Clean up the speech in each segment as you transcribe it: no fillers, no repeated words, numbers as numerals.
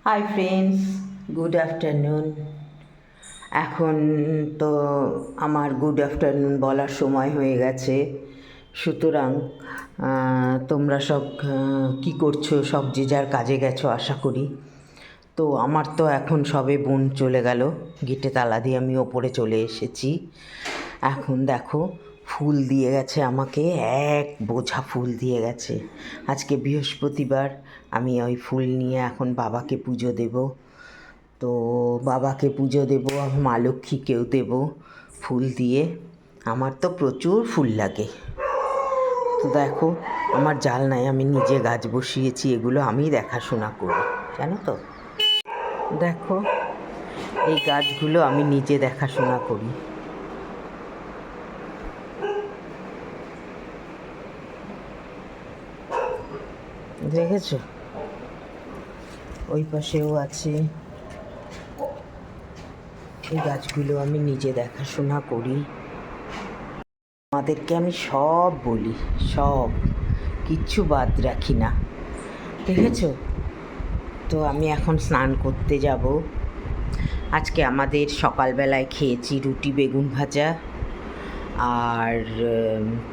Hi friends, good afternoon. এখন তো আমার গুড আফটারনুন বলার সময় হয়ে গেছে। সুতরাং তোমরা সব কি করছো? সব যে যার কাজে গেছো আশা করি। তো আমার তো এখন সবে বোন চলে গেল, গেটে তালা দিয়ে আমি ওপরে চলে এসেছি। এখন দেখো ফুল দিয়ে গেছে আমাকে, এক বোঝা ফুল দিয়ে গেছে। আজকে বৃহস্পতিবার, আমি ওই ফুল নিয়ে এখন বাবাকে পুজো দেব। তো বাবাকে পুজো দেবো, মা লক্ষ্মীকেও দেব ফুল দিয়ে। আমার তো প্রচুর ফুল লাগে। তো দেখো আমার জালনায় আমি নিজে গাছ বসিয়েছি, এগুলো আমি দেখাশোনা করি, জানো তো। দেখো এই গাছগুলো আমি নিজে দেখাশোনা করি। দেখেছো, ওই পাশেও আছে। এই গাছগুলো আমি নিজে দেখাশোনা করি। আমাদেরকে আমি সব বলি, সব কিচ্ছু বাদ রাখি না, দেখেছো। তো আমি এখন স্নান করতে যাব। আজকে আমাদের সকালবেলায় খেয়েছি রুটি বেগুন ভাজা, আর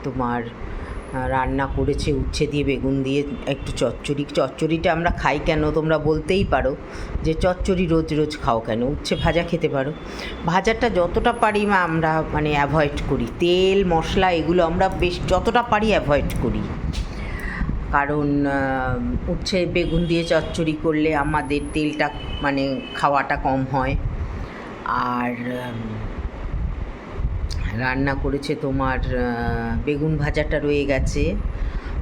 তোমার রান্না করেছে উচ্ছে দিয়ে বেগুন দিয়ে একটু চচ্চড়ি। চচ্চড়িটা আমরা খাই কেন তোমরা বলতেই পারো যে চচ্চড়ি রোজ রোজ খাও কেন, উচ্ছে ভাজা খেতে পারো। ভাজাটা যতটা পারি আমরা মানে অ্যাভয়েড করি, তেল মশলা এগুলো আমরা বেশ যতটা পারি অ্যাভয়েড করি। কারণ উচ্ছে বেগুন দিয়ে চচ্চড়ি করলে আমাদের তেলটা মানে খাওয়াটা কম হয়। আর রান্না করেছে তোমার বেগুন ভাজাটা রয়ে গেছে,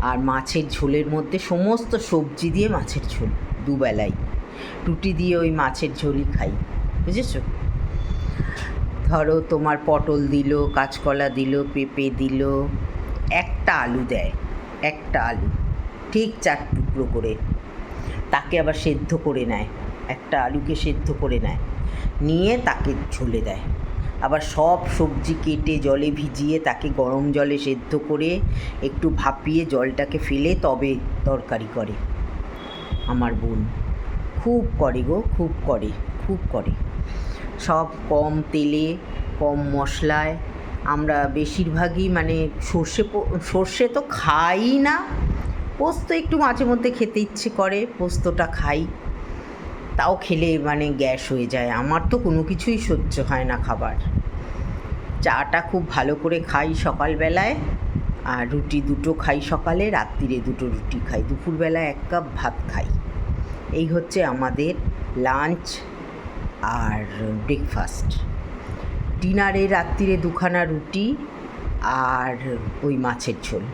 আর মাছের ঝোলের মধ্যে সমস্ত সবজি দিয়ে মাছের ঝোল দুবেলাই। রুটি দিয়ে ওই মাছের ঝোলই খাই, বুঝেছো। ধরো তোমার পটল দিল, কাঁচকলা দিল, পেঁপে দিল, একটা আলু দেয়, একটা আলু ঠিক 4 টুকরো করে, তাকে আবার সেদ্ধ করে নেয়, একটা আলুকে সেদ্ধ করে নেয়, নিয়ে তাকে ঝোলে দেয়। আবার সব সবজি কেটে জলে ভিজিয়ে তাকে গরম জলে সেদ্ধ করে একটু ভাপিয়ে জলটাকে ফেলে তবে তরকারি করে। আমার বোন খুব করে গো, খুব করে, খুব করে। সব কম তেলে কম মশলায়। আমরা বেশিরভাগই মানে সর্ষে তো খাই না। পোস্ত একটু মাঝে মধ্যে খেতে ইচ্ছে করে, পোস্তটা খাই, তাও খেলে মানে গ্যাস হয়ে যায়। আমার তো কোনো কিছুই সহ্য হয় না খাবার। চাটা খুব ভালো করে খাই সকালবেলায়, আর রুটি 2টো খাই সকালে, রাত্রিরে 2টো রুটি খাই, দুপুরবেলায় 1 কাপ ভাত খাই। এই হচ্ছে আমাদের লাঞ্চ আর ব্রেকফাস্ট। ডিনারে রাত্রিরে 2খানা রুটি আর ওই মাছের ঝোল।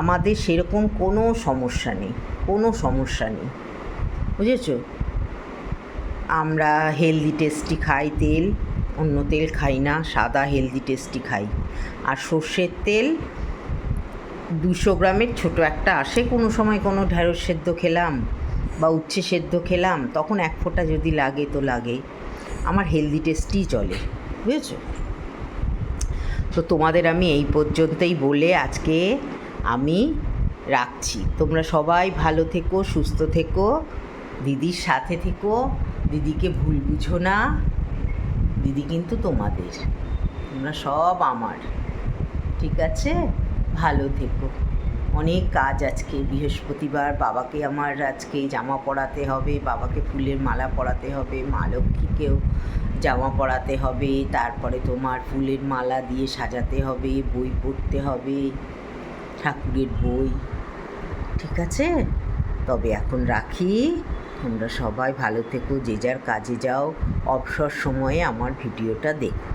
আমাদের সেরকম কোনো সমস্যা নেই, কোনো সমস্যা নেই, বুঝেছো। আমরা হেলদি টেস্টি খাই তেল, অন্য তেল খাই না, সাদা হেলদি টেস্টি খাই। আর সর্ষের তেল 200 গ্রামের ছোটো একটা আসে, কোনো সময় কোনো ঢ্যাঁড়স সেদ্ধ খেলাম বা উচ্ছে সেদ্ধ খেলাম, তখন 1 ফোঁটা যদি লাগে তো লাগে। আমার হেলদি টেস্টিই চলে, বুঝেছো। তো তোমাদের আমি এই পর্যন্তই বলে আজকে আমি রাখছি। তোমরা সবাই ভালো থেকো, সুস্থ থেকো, দিদির সাথে থেকো, দিদিকে ভুল বুঝো না। দিদি কিন্তু তোমাদের, তোমরা সব আমার, ঠিক আছে। ভালো থেকো। অনেক কাজ আজকে বৃহস্পতিবার, বাবাকে আমার আজকে জামা পরাতে হবে, বাবাকে ফুলের মালা পরাতে হবে, মা লক্ষ্মীকেও জামা পরাতে হবে, তারপরে তোমার ফুলের মালা দিয়ে সাজাতে হবে, বই পড়তে হবে, ঠাকুরের বই, ঠিক আছে। তবে এখন রাখি, তোমরা সবাই ভালো থেকো, যে যার কাজে যাও, অবসর সময়ে আমার ভিডিওটা দেখো।